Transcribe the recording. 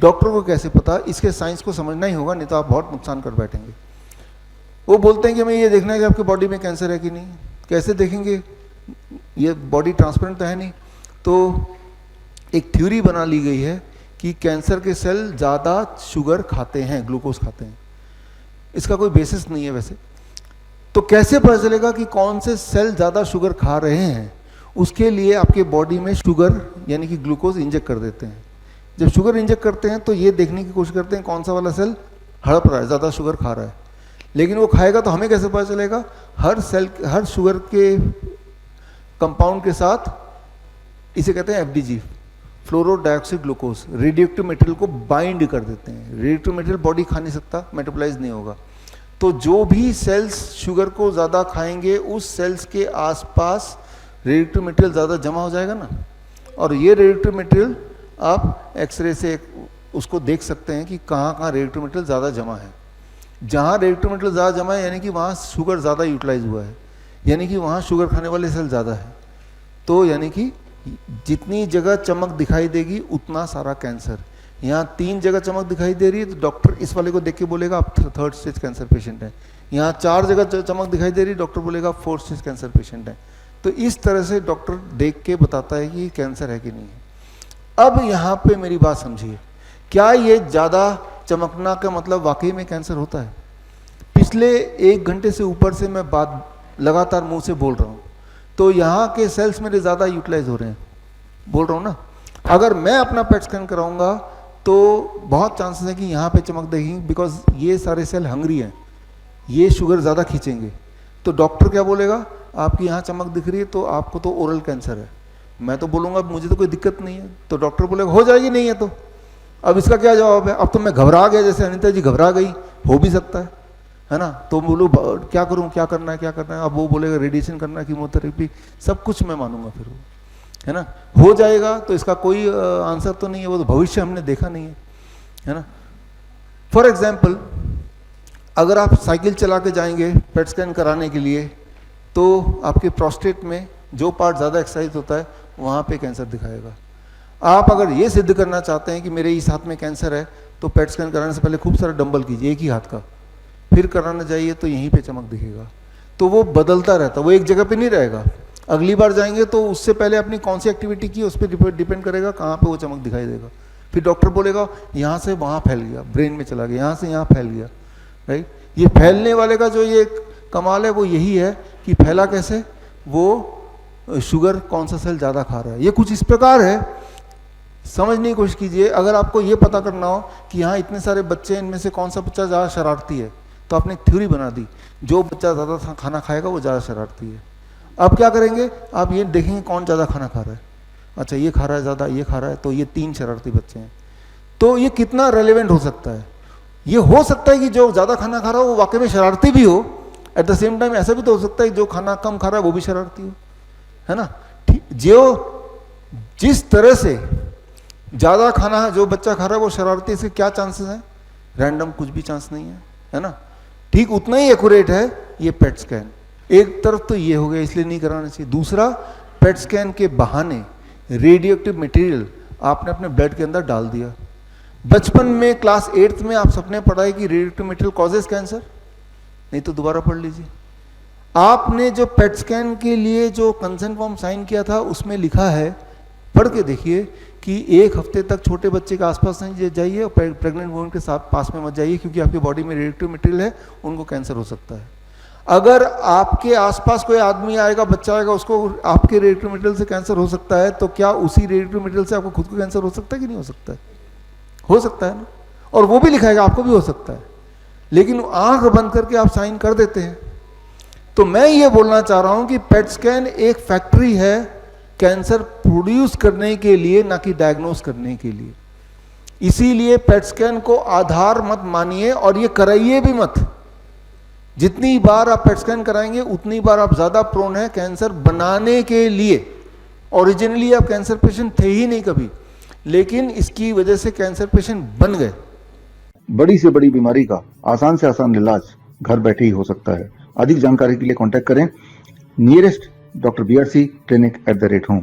Doctor को कैसे पता? इसके साइंस को समझना ही होगा, नहीं तो आप बहुत नुकसान कर बैठेंगे। वो बोलते हैं कि हमें ये देखना है कि आपके बॉडी में कैंसर है कि नहीं। कैसे देखेंगे? ये बॉडी ट्रांसपेरेंट तो है नहीं। तो एक थ्योरी बना ली गई है कि कैंसर के सेल ज़्यादा शुगर खाते हैं, ग्लूकोज खाते हैं। इसका कोई बेसिस नहीं है वैसे। तो कैसे पता चलेगा कि कौन से सेल ज़्यादा शुगर खा रहे हैं? उसके लिए आपके बॉडी में शुगर यानी कि ग्लूकोज इंजेक्ट कर देते हैं। जब शुगर इंजेक्ट करते हैं तो ये देखने की कोशिश करते हैं कौन सा वाला सेल हड़प रहा है, ज़्यादा शुगर खा रहा है। लेकिन वो खाएगा तो हमें कैसे पता चलेगा? हर सेल, हर शुगर के कंपाउंड के साथ, इसे कहते हैं एफडीजी, फ्लोरो डाइऑक्साइड ग्लूकोज, रेडियोएक्टिव मटेरियल को बाइंड कर देते हैं। रेडियोएक्टिव मटेरियल बॉडी खा नहीं सकता, मेटाबोलाइज नहीं होगा। तो जो भी सेल्स शुगर को ज़्यादा खाएंगे उस सेल्स के आसपास रेडियोएक्टिव मटेरियल ज़्यादा जमा हो जाएगा ना। और ये रेडियोएक्टिव मटेरियल आप एक्सरे से उसको देख सकते हैं कि कहाँ कहाँ रेडियोएक्टिव मटेरियल ज़्यादा जमा है। जहाँ रेडियोएक्टिव मटेरियल ज़्यादा जमा है यानी कि वहाँ शुगर ज़्यादा यूटिलाइज हुआ है, यानी कि वहाँ शुगर खाने वाले सेल ज़्यादा है। तो यानी कि जितनी जगह चमक दिखाई देगी उतना सारा कैंसर। यहाँ 3 जगह चमक दिखाई दे रही है तो डॉक्टर इस वाले को देख के बोलेगा आप 3rd स्टेज कैंसर पेशेंट है। यहाँ 4 जगह चमक दिखाई दे रही है, डॉक्टर बोलेगा 4th स्टेज कैंसर पेशेंट है। तो इस तरह से डॉक्टर देख के बताता है कि कैंसर है कि नहीं है। अब यहाँ पे मेरी बात समझिए, क्या ये ज़्यादा चमकना का मतलब वाकई में कैंसर होता है? पिछले 1 घंटे से ऊपर से मैं बात लगातार मुंह से बोल रहा हूँ, तो यहाँ के सेल्स मेरे ज़्यादा यूटिलाइज हो रहे हैं, बोल रहा हूँ ना। अगर मैं अपना पेट स्कैन कराऊंगा तो बहुत चांसेस है कि यहाँ पे चमक देखेंगे, बिकॉज ये सारे सेल हंग्री हैं, ये शुगर ज़्यादा खींचेंगे। तो डॉक्टर क्या बोलेगा? आपकी यहाँ चमक दिख रही है तो आपको तो ओरल कैंसर है। मैं तो बोलूँगा मुझे तो कोई दिक्कत नहीं है, तो डॉक्टर बोलेगा हो जाएगी, नहीं है तो। अब इसका क्या जवाब है? अब तो मैं घबरा गया, जैसे अनिता जी घबरा गई, हो भी सकता है ना। तो बोलो क्या करूँ, क्या करना है, क्या करना है? अब वो बोलेगा रेडिएशन करना है, कीमोथेरेपी, सब कुछ मैं मानूंगा फिर वो, है ना। हो जाएगा तो इसका कोई आंसर तो नहीं है, वो तो भविष्य हमने देखा नहीं है ना। फॉर एग्जाम्पल, अगर आप साइकिल चला के जाएंगे पेट स्कैन कराने के लिए तो आपके प्रोस्टेट में जो पार्ट ज़्यादा एक्सरसाइज होता है वहाँ पे कैंसर दिखाएगा। आप अगर ये सिद्ध करना चाहते हैं कि मेरे इस हाथ में कैंसर है तो पेट स्कैन कराने से पहले खूब सारा डंबल कीजिए, एक ही हाथ का, फिर कराना चाहिए तो यहीं पे चमक दिखेगा। तो वो बदलता रहता, वो एक जगह पे नहीं रहेगा। अगली बार जाएंगे तो उससे पहले अपनी कौन सी एक्टिविटी की उस पर डिपेंड करेगा कहाँ पे वो चमक दिखाई देगा। फिर डॉक्टर बोलेगा यहाँ से वहाँ फैल गया, ब्रेन में चला गया, यहाँ से यहाँ फैल गया, राइट। ये फैलने वाले का जो ये कमाल है वो यही है कि फैला कैसे, वो शुगर कौन सा सेल ज़्यादा खा रहा है। ये कुछ इस प्रकार है, समझने की कोशिश कीजिए। अगर आपको ये पता करना हो कि यहाँ इतने सारे बच्चे, इनमें से कौन सा बच्चा ज़्यादा शरारती है, तो आपने एक थ्योरी बना दी, जो बच्चा ज़्यादा खाना खाएगा वो ज़्यादा शरारती है। अब क्या करेंगे? आप ये देखेंगे कौन ज़्यादा खाना खा रहा है। अच्छा ये खा रहा है ज़्यादा, ये खा रहा है, तो ये 3 शरारती बच्चे हैं। तो ये कितना रेलेवेंट हो सकता है? ये हो सकता है कि जो ज़्यादा खाना खा रहा हो वो वाकई में शरारती भी हो, एट द सेम टाइम ऐसा भी तो हो सकता है जो खाना कम खा रहा है वो भी शरारती हो, है ना। जो जिस तरह से ज़्यादा खाना जो बच्चा खा रहा है वो शरारती, इसके क्या चांसेस हैं? रैंडम कुछ भी चांस नहीं है ना। ठीक उतना ही एक्यूरेट है ये पेट स्कैन। एक तरफ तो ये हो गया, इसलिए नहीं कराना चाहिए। दूसरा, पेट स्कैन के बहाने रेडियोएक्टिव मटेरियल आपने अपने ब्लड के अंदर डाल दिया। बचपन में क्लास 8th में आप सबने पढ़ा है कि रेडियोएक्टिव मटेरियल कॉजेज कैंसर, नहीं तो दोबारा पढ़ लीजिए। आपने जो पेट स्कैन के लिए जो कंसेंट फॉर्म साइन किया था उसमें लिखा है, पढ़ के देखिए, कि 1 हफ्ते तक छोटे बच्चे के आसपास नहीं जाइए और प्रेग्नेंट वुमन के साथ पास में मत जाइए, क्योंकि आपकी बॉडी में रेडियोएक्टिव मटेरियल है, उनको कैंसर हो सकता है। अगर आपके आसपास कोई आदमी आएगा, बच्चा आएगा, उसको आपके रेडियोएक्टिव मटेरियल से कैंसर हो सकता है, तो क्या उसी रेडियोएक्टिव मटेरियल से आपको खुद को कैंसर हो सकता है कि नहीं हो सकता है? हो सकता है ना। और वो भी लिखाएगा आपको भी हो सकता है, लेकिन आंख बंद करके आप साइन कर देते हैं। तो मैं ये बोलना चाह रहा हूं कि पेट स्कैन एक फैक्ट्री है कैंसर प्रोड्यूस करने के लिए, ना कि डायग्नोस करने के लिए। इसीलिए पेट स्कैन को आधार मत मानिए और ये कराइए भी मत। जितनी बार आप पेट स्कैन कराएंगे उतनी बार आप ज्यादा प्रोन है कैंसर बनाने के लिए। ओरिजिनली आप कैंसर पेशेंट थे ही नहीं कभी, लेकिन इसकी वजह से कैंसर पेशेंट बन गए। बड़ी से बड़ी बीमारी का आसान से आसान इलाज घर बैठे ही हो सकता है। अधिक जानकारी के लिए कांटेक्ट करें nearest doctor BRC clinic @ home।